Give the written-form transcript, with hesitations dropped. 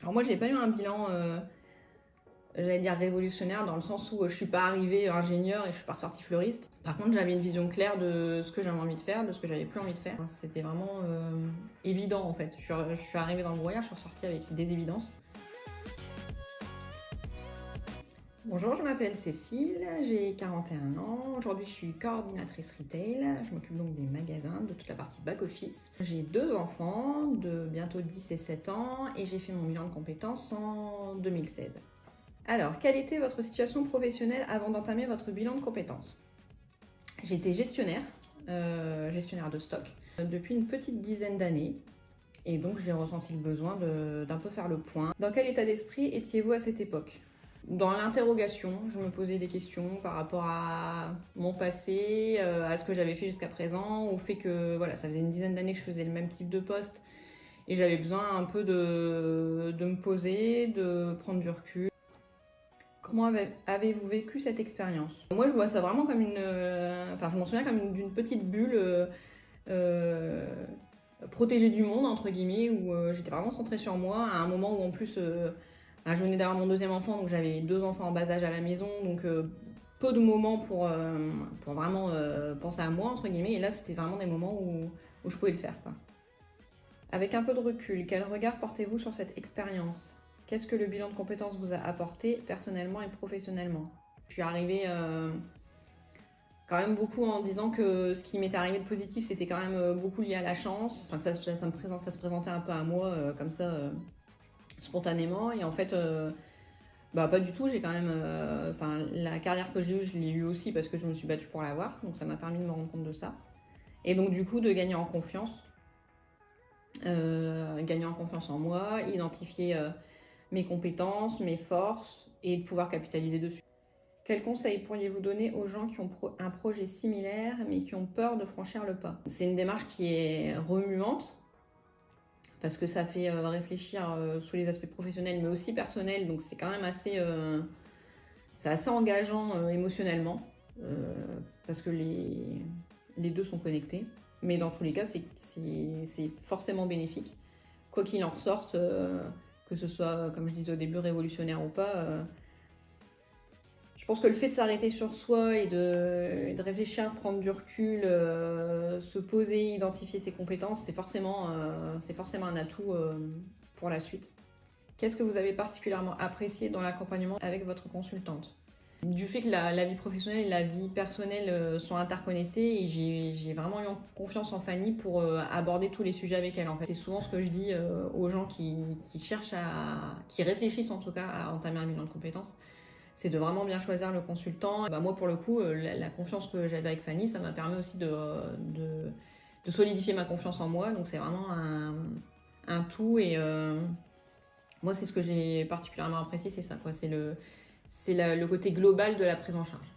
Alors moi, j'ai pas eu un bilan, j'allais dire révolutionnaire, dans le sens où je suis pas arrivée ingénieure et je suis pas ressortie fleuriste. Par contre, j'avais une vision claire de ce que j'avais envie de faire, de ce que j'avais plus envie de faire. C'était vraiment évident en fait. Je suis arrivée dans le brouillard, je suis ressortie avec des évidences. Bonjour, je m'appelle Cécile, j'ai 41 ans. Aujourd'hui, je suis coordinatrice retail. Je m'occupe donc des magasins, de toute la partie back-office. J'ai 2 enfants de bientôt 10 et 7 ans et j'ai fait mon bilan de compétences en 2016. Alors, quelle était votre situation professionnelle avant d'entamer votre bilan de compétences? J'étais gestionnaire de stock depuis une petite dizaine d'années. Et donc, j'ai ressenti le besoin d'un peu faire le point. Dans quel état d'esprit étiez-vous à cette époque? Dans l'interrogation, je me posais des questions par rapport à mon passé, à ce que j'avais fait jusqu'à présent, au fait que voilà, ça faisait une dizaine d'années que je faisais le même type de poste et j'avais besoin un peu de me poser, de prendre du recul. Comment avez-vous vécu cette expérience? Moi, je vois ça vraiment comme enfin, je m'en souviens comme d'une petite bulle euh, protégée du monde, entre guillemets, où j'étais vraiment centrée sur moi, à un moment où en plus... je venais d'avoir mon 2e enfant, donc j'avais 2 enfants en bas âge à la maison, donc peu de moments pour vraiment penser à moi, entre guillemets, et là c'était vraiment des moments où je pouvais le faire, quoi. Avec un peu de recul, quel regard portez-vous sur cette expérience? Qu'est-ce que le bilan de compétences vous a apporté personnellement et professionnellement? Je suis arrivée quand même beaucoup en disant que ce qui m'était arrivé de positif, c'était quand même beaucoup lié à la chance, enfin, que ça se présentait un peu à moi comme ça spontanément, et en fait pas du tout. J'ai quand même enfin la carrière que j'ai eue, je l'ai eue aussi parce que je me suis battue pour l'avoir, donc ça m'a permis de me rendre compte de ça et donc du coup de gagner en confiance, en moi, identifier mes compétences, mes forces et de pouvoir capitaliser dessus. Quels conseils pourriez-vous donner aux gens qui ont un projet similaire mais qui ont peur de franchir le pas? C'est une démarche qui est remuante parce que ça fait réfléchir sous les aspects professionnels mais aussi personnels, donc c'est quand même c'est assez engageant émotionnellement parce que les deux sont connectés, mais dans tous les cas c'est forcément bénéfique quoi qu'il en ressorte, que ce soit comme je disais au début révolutionnaire ou pas. Je pense que le fait de s'arrêter sur soi et de réfléchir, de prendre du recul, se poser, identifier ses compétences, c'est forcément un atout pour la suite. Qu'est-ce que vous avez particulièrement apprécié dans l'accompagnement avec votre consultante? Du fait que la vie professionnelle et la vie personnelle sont interconnectées, et j'ai vraiment eu confiance en Fanny pour aborder tous les sujets avec elle. En fait, c'est souvent ce que je dis aux gens qui cherchent qui réfléchissent en tout cas à entamer un bilan de compétences. C'est de vraiment bien choisir le consultant. Moi, pour le coup, la confiance que j'avais avec Fanny, ça m'a permis aussi de solidifier ma confiance en moi. Donc, c'est vraiment un tout. Et moi, c'est ce que j'ai particulièrement apprécié, c'est ça, quoi. C'est le côté global de la prise en charge.